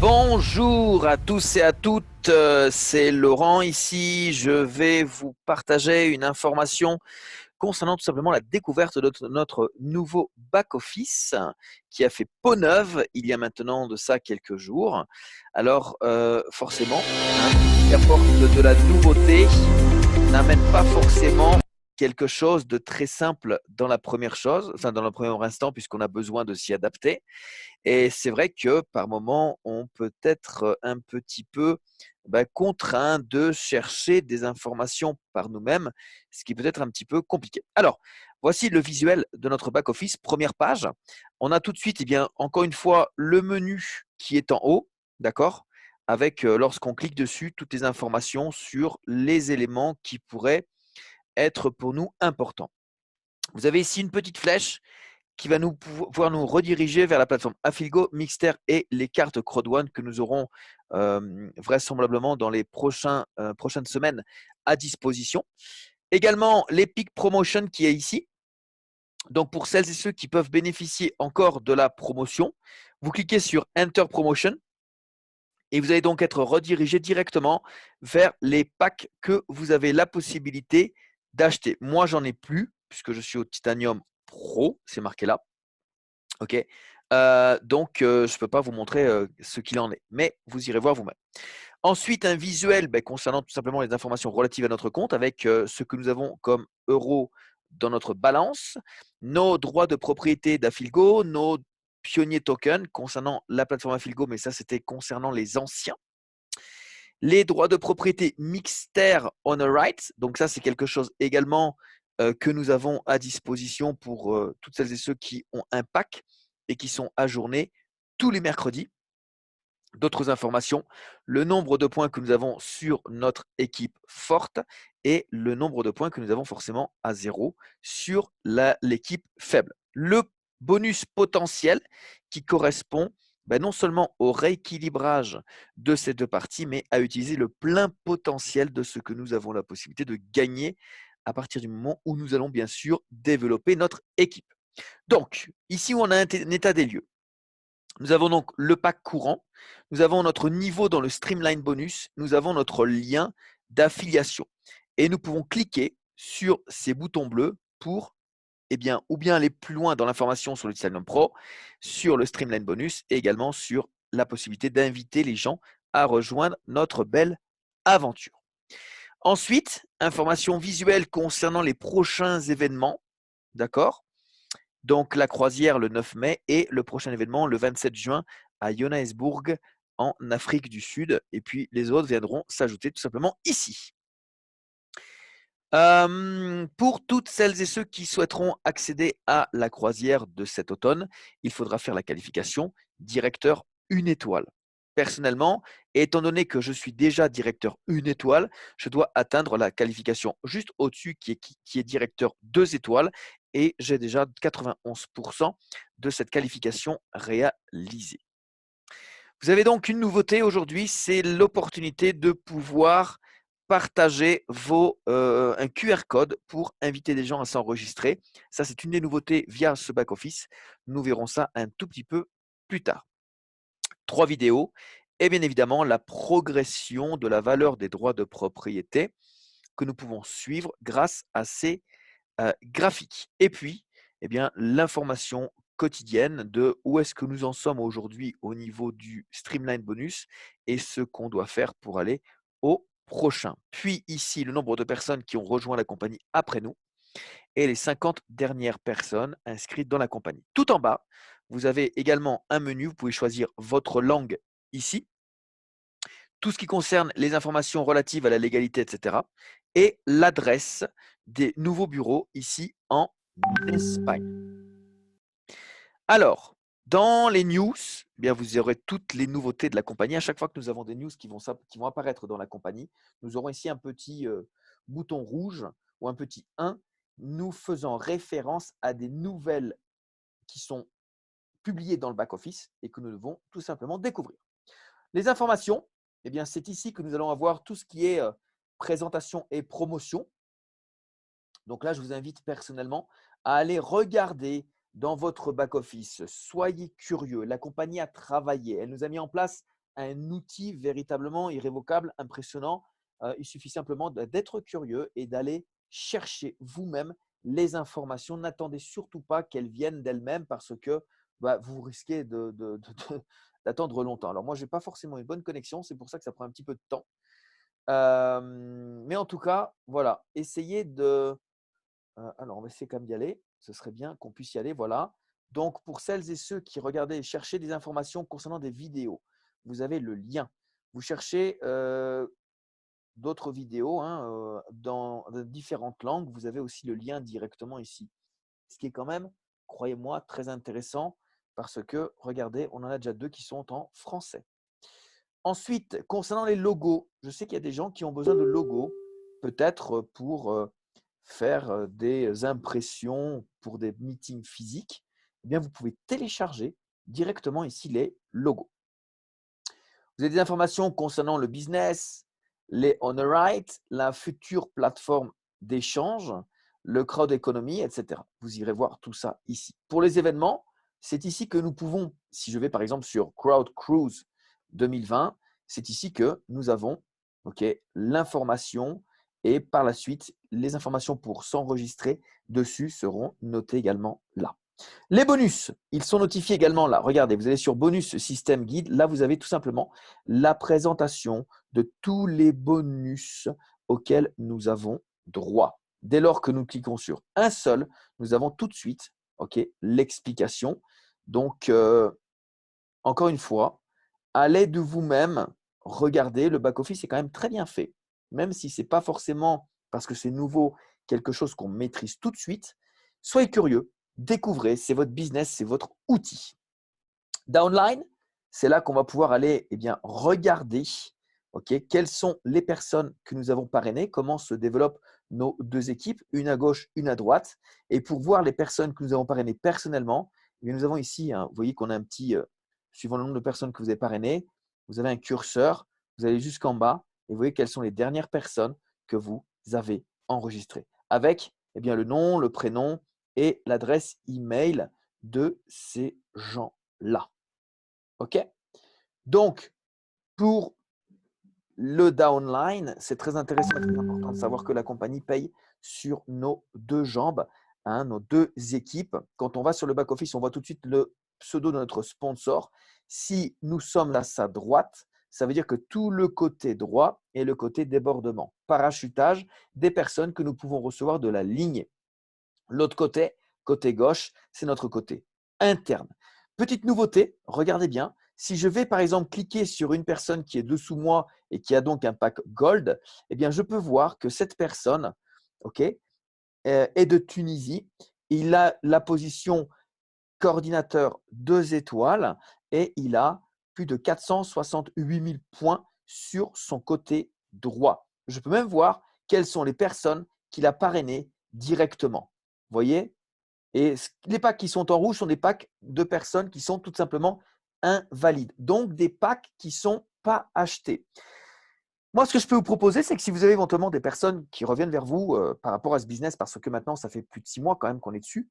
Bonjour à tous et à toutes, c'est Laurent ici. Je vais vous partager une information concernant tout simplement la découverte de notre nouveau back-office qui a fait peau neuve il y a maintenant de ça quelques jours. Alors forcément, qui apporte de la nouveauté n'amène pas forcément quelque chose de très simple dans la première chose, enfin dans le premier instant, puisqu'on a besoin de s'y adapter. Et c'est vrai que par moment, on peut être un petit peu contraint de chercher des informations par nous-mêmes, ce qui peut être un petit peu compliqué. Alors, voici le visuel de notre back-office, première page. On a tout de suite, encore une fois, le menu qui est en haut, d'accord, avec, lorsqu'on clique dessus, toutes les informations sur les éléments qui pourraient être pour nous importants. Vous avez ici une petite flèche qui va pouvoir nous rediriger vers la plateforme Affiligo, Mixter et les cartes Crowd1 que nous aurons vraisemblablement dans les prochaines semaines à disposition. Également, l'Epic Promotion qui est ici. Donc, pour celles et ceux qui peuvent bénéficier encore de la promotion, vous cliquez sur Enter Promotion et vous allez donc être redirigé directement vers les packs que vous avez la possibilité d'acheter. Moi, j'en ai plus puisque je suis au Titanium Pro, c'est marqué là. Ok. Donc, je ne peux pas vous montrer ce qu'il en est, mais vous irez voir vous-même. Ensuite, un visuel concernant tout simplement les informations relatives à notre compte avec ce que nous avons comme euros dans notre balance, nos droits de propriété d'Affilgo, nos pionniers tokens concernant la plateforme Affilgo, mais ça c'était concernant les anciens. Les droits de propriété Mixter on a right, donc ça c'est quelque chose également que nous avons à disposition pour toutes celles et ceux qui ont un pack et qui sont ajournés tous les mercredis. D'autres informations, le nombre de points que nous avons sur notre équipe forte et le nombre de points que nous avons forcément à 0 sur l'équipe faible. Le bonus potentiel qui correspond non seulement au rééquilibrage de ces deux parties, mais à utiliser le plein potentiel de ce que nous avons la possibilité de gagner à partir du moment où nous allons bien sûr développer notre équipe. Donc, ici où on a un état des lieux, nous avons donc le pack courant, nous avons notre niveau dans le Streamline bonus, nous avons notre lien d'affiliation. Et nous pouvons cliquer sur ces boutons bleus pour ou bien aller plus loin dans l'information sur le Titanium Pro, sur le Streamline bonus et également sur la possibilité d'inviter les gens à rejoindre notre belle aventure. Ensuite, information visuelle concernant les prochains événements, d'accord? Donc la croisière le 9 mai et le prochain événement le 27 juin à Johannesburg en Afrique du Sud. Et puis les autres viendront s'ajouter tout simplement ici. Pour toutes celles et ceux qui souhaiteront accéder à la croisière de cet automne, il faudra faire la qualification directeur 1 étoile. Personnellement, étant donné que je suis déjà directeur 1 étoile, je dois atteindre la qualification juste au-dessus qui est directeur 2 étoiles et j'ai déjà 91% de cette qualification réalisée. Vous avez donc une nouveauté aujourd'hui, c'est l'opportunité de pouvoir partager un QR code pour inviter des gens à s'enregistrer. Ça, c'est une des nouveautés via ce back-office. Nous verrons ça un tout petit peu plus tard. 3 vidéos et bien évidemment la progression de la valeur des droits de propriété que nous pouvons suivre grâce à ces graphiques. Et puis, l'information quotidienne de où est-ce que nous en sommes aujourd'hui au niveau du Streamline bonus et ce qu'on doit faire pour aller au prochain. Puis ici, le nombre de personnes qui ont rejoint la compagnie après nous et les 50 dernières personnes inscrites dans la compagnie. Tout en bas, vous avez également un menu, vous pouvez choisir votre langue ici, tout ce qui concerne les informations relatives à la légalité, etc. et l'adresse des nouveaux bureaux ici en Espagne. Alors, dans les news, vous aurez toutes les nouveautés de la compagnie. À chaque fois que nous avons des news qui vont apparaître dans la compagnie, nous aurons ici un petit bouton rouge ou un petit 1, nous faisant référence à des nouvelles qui sont publiées dans le back-office et que nous devons tout simplement découvrir. Les informations, c'est ici que nous allons avoir tout ce qui est présentation et promotion. Donc là, je vous invite personnellement à aller regarder dans votre back-office. Soyez curieux. La compagnie a travaillé. Elle nous a mis en place un outil véritablement irrévocable, impressionnant. Il suffit simplement d'être curieux et d'aller chercher vous-même les informations. N'attendez surtout pas qu'elles viennent d'elles-mêmes parce que vous risquez d'attendre longtemps. Alors moi, je n'ai pas forcément une bonne connexion, c'est pour ça que ça prend un petit peu de temps. Mais en tout cas, voilà, essayez de… alors, on va essayer quand même d'y aller. Ce serait bien qu'on puisse y aller. Voilà. Donc, pour celles et ceux qui regardaient et cherchaient des informations concernant des vidéos, vous avez le lien. Vous cherchez d'autres vidéos dans de différentes langues. Vous avez aussi le lien directement ici. Ce qui est quand même, croyez-moi, très intéressant parce que, regardez, on en a déjà 2 qui sont en français. Ensuite, concernant les logos, je sais qu'il y a des gens qui ont besoin de logos, peut-être pour faire des impressions pour des meetings physiques. Eh bien, vous pouvez télécharger directement ici les logos. Vous avez des informations concernant le business, les on the right, la future plateforme d'échange, le crowd economy, etc. Vous irez voir tout ça ici. Pour les événements, c'est ici que nous pouvons, si je vais par exemple sur Crowd Cruise 2020, c'est ici que nous avons l'information et par la suite, les informations pour s'enregistrer dessus seront notées également là. Les bonus, ils sont notifiés également là. Regardez, vous allez sur bonus système guide. Là, vous avez tout simplement la présentation de tous les bonus auxquels nous avons droit. Dès lors que nous cliquons sur un seul, nous avons tout de suite l'explication. Donc, encore une fois, allez de vous-même regarder. Le back-office est quand même très bien fait. Même si ce n'est pas forcément parce que c'est nouveau, quelque chose qu'on maîtrise tout de suite, soyez curieux, découvrez, c'est votre business, c'est votre outil. Downline, c'est là qu'on va pouvoir aller regarder quelles sont les personnes que nous avons parrainées, comment se développent nos 2 équipes, une à gauche, une à droite. Et pour voir les personnes que nous avons parrainées personnellement, nous avons ici, vous voyez qu'on a un petit, suivant le nombre de personnes que vous avez parrainées, vous avez un curseur, vous allez jusqu'en bas et vous voyez quelles sont les dernières personnes que vous avez enregistrées. Avec le nom, le prénom et l'adresse email de ces gens-là. OK? Donc, pour le downline, c'est très intéressant et très important de savoir que la compagnie paye sur nos 2 jambes, nos 2 équipes. Quand on va sur le back-office, on voit tout de suite le pseudo de notre sponsor. Si nous sommes à sa droite, ça veut dire que tout le côté droit est le côté débordement, parachutage des personnes que nous pouvons recevoir de la ligne. L'autre côté, côté gauche, c'est notre côté interne. Petite nouveauté, regardez bien. Si je vais par exemple cliquer sur une personne qui est dessous moi et qui a donc un pack Gold, eh bien, je peux voir que cette personne est de Tunisie. Il a la position coordinateur 2 étoiles et il a plus de 468 000 points sur son côté droit. Je peux même voir quelles sont les personnes qu'il a parrainées directement. Vous voyez? Et les packs qui sont en rouge sont des packs de personnes qui sont tout simplement invalides. Donc, des packs qui ne sont pas achetés. Moi, ce que je peux vous proposer, c'est que si vous avez éventuellement des personnes qui reviennent vers vous par rapport à ce business, parce que maintenant, ça fait plus de 6 mois quand même qu'on est dessus,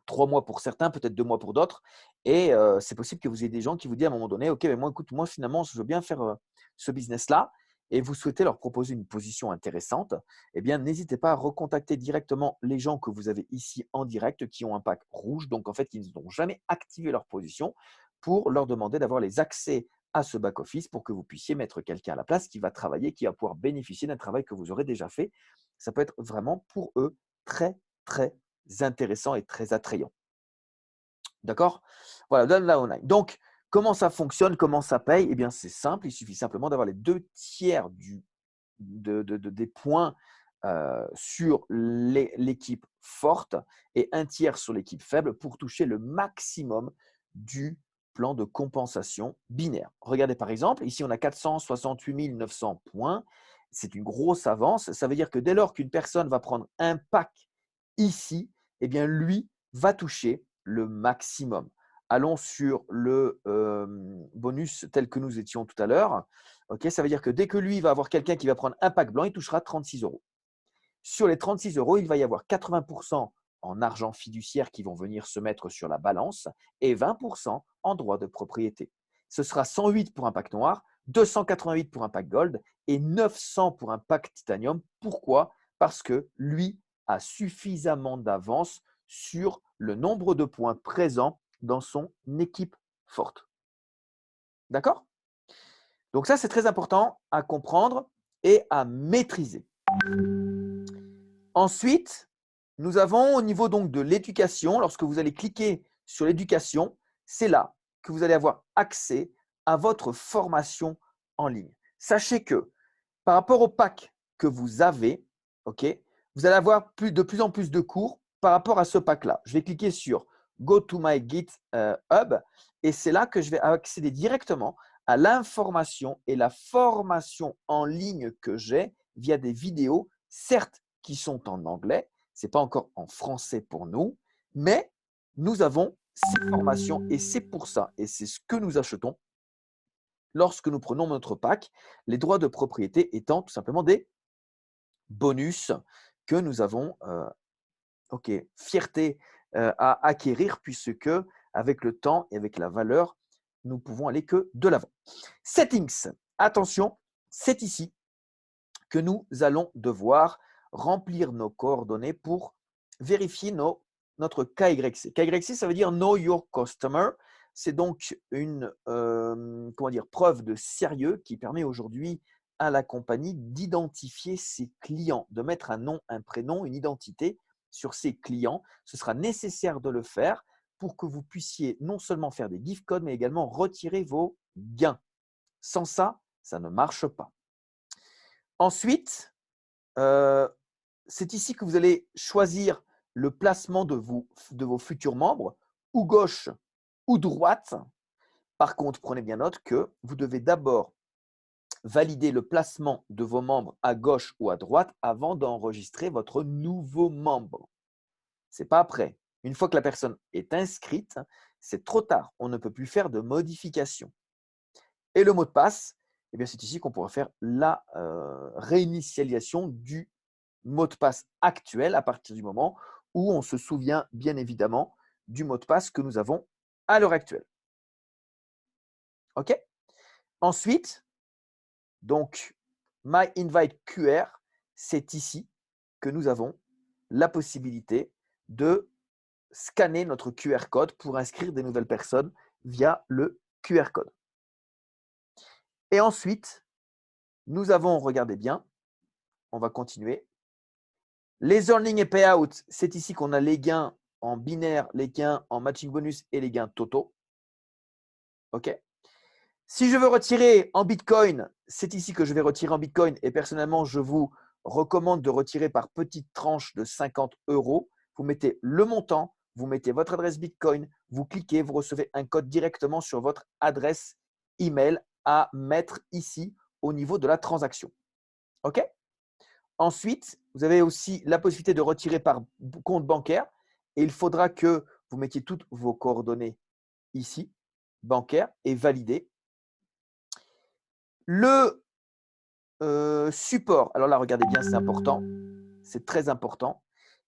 3 mois pour certains, peut-être 2 mois pour d'autres. Et c'est possible que vous ayez des gens qui vous disent à un moment donné, OK, mais moi, écoute, moi, finalement, je veux bien faire ce business-là et vous souhaitez leur proposer une position intéressante, eh bien, n'hésitez pas à recontacter directement les gens que vous avez ici en direct qui ont un pack rouge, donc en fait, qui n'ont jamais activé leur position pour leur demander d'avoir les accès à ce back-office pour que vous puissiez mettre quelqu'un à la place qui va travailler, qui va pouvoir bénéficier d'un travail que vous aurez déjà fait. Ça peut être vraiment pour eux très, très intéressant et très attrayant. D'accord? Voilà, donne la online. Donc, comment ça fonctionne? Comment ça paye? Eh bien, c'est simple. Il suffit simplement d'avoir les 2 tiers des points sur l'équipe forte et 1 tiers sur l'équipe faible pour toucher le maximum du plan de compensation binaire. Regardez par exemple, ici on a 468 900 points. C'est une grosse avance. Ça veut dire que dès lors qu'une personne va prendre un pack ici, eh bien lui va toucher le maximum. Allons sur le bonus tel que nous étions tout à l'heure. Ça veut dire que dès que lui va avoir quelqu'un qui va prendre un pack blanc, il touchera 36 €. Sur les 36 €, il va y avoir 80% en argent fiduciaire qui vont venir se mettre sur la balance et 20% en droits de propriété. ce sera 108 pour un pack noir, 288 pour un pack gold et 900 pour un pack titanium. Pourquoi? Parce que lui a suffisamment d'avance sur le nombre de points présents dans son équipe forte. D'accord? Donc ça, c'est très important à comprendre et à maîtriser. Ensuite, nous avons au niveau donc de l'éducation, lorsque vous allez cliquer sur l'éducation, c'est là que vous allez avoir accès à votre formation en ligne. Sachez que par rapport au pack que vous avez, vous allez avoir de plus en plus de cours par rapport à ce pack-là. Je vais cliquer sur Go to my GitHub et c'est là que je vais accéder directement à l'information et la formation en ligne que j'ai via des vidéos, certes qui sont en anglais, ce n'est pas encore en français pour nous, mais nous avons ces formations et c'est pour ça, et c'est ce que nous achetons lorsque nous prenons notre pack, les droits de propriété étant tout simplement des bonus que nous avons fierté à acquérir puisque avec le temps et avec la valeur, nous pouvons aller que de l'avant. Settings, attention, c'est ici que nous allons devoir remplir nos coordonnées pour vérifier notre KYC. KYC, ça veut dire Know Your Customer. C'est donc une preuve de sérieux qui permet aujourd'hui à la compagnie d'identifier ses clients, de mettre un nom, un prénom, une identité sur ses clients. Ce sera nécessaire de le faire pour que vous puissiez non seulement faire des gift codes, mais également retirer vos gains. Sans ça, ça ne marche pas. Ensuite, c'est ici que vous allez choisir le placement de vos futurs membres, ou gauche ou droite. Par contre, prenez bien note que vous devez d'abord valider le placement de vos membres à gauche ou à droite avant d'enregistrer votre nouveau membre. Ce n'est pas après. Une fois que la personne est inscrite, c'est trop tard. On ne peut plus faire de modifications. Et le mot de passe, eh bien, c'est ici qu'on pourra faire la réinitialisation du mot de passe actuel à partir du moment où on se souvient bien évidemment du mot de passe que nous avons à l'heure actuelle. OK? Ensuite, donc, My Invite QR, c'est ici que nous avons la possibilité de scanner notre QR code pour inscrire des nouvelles personnes via le QR code. Et ensuite, nous avons, regardez bien, on va continuer. Les earnings et payouts, c'est ici qu'on a les gains en binaire, les gains en matching bonus et les gains totaux. OK? Si je veux retirer en Bitcoin, c'est ici que je vais retirer en Bitcoin et personnellement, je vous recommande de retirer par petites tranches de 50 €. Vous mettez le montant, vous mettez votre adresse Bitcoin, vous cliquez, vous recevez un code directement sur votre adresse email à mettre ici au niveau de la transaction. OK? Ensuite, vous avez aussi la possibilité de retirer par compte bancaire et il faudra que vous mettiez toutes vos coordonnées ici, bancaires, et valider. Le support, alors là, regardez bien, c'est important, c'est très important.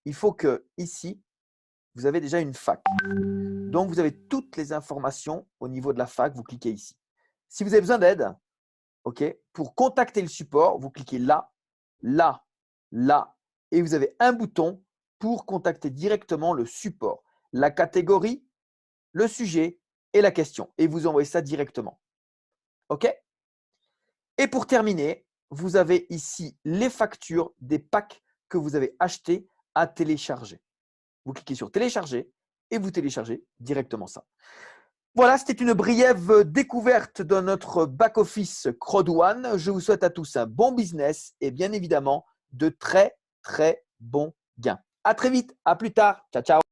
Il faut que ici, vous avez déjà une fac. Donc, vous avez toutes les informations au niveau de la fac, vous cliquez ici. Si vous avez besoin d'aide, pour contacter le support, vous cliquez là, là, là, et vous avez un bouton pour contacter directement le support, la catégorie, le sujet et la question. Et vous envoyez ça directement. OK? Et pour terminer, vous avez ici les factures des packs que vous avez achetés à télécharger. Vous cliquez sur télécharger et vous téléchargez directement ça. Voilà, c'était une brève découverte de notre back-office CrowdOne. Je vous souhaite à tous un bon business et bien évidemment de très, très bons gains. À très vite, à plus tard. Ciao, ciao.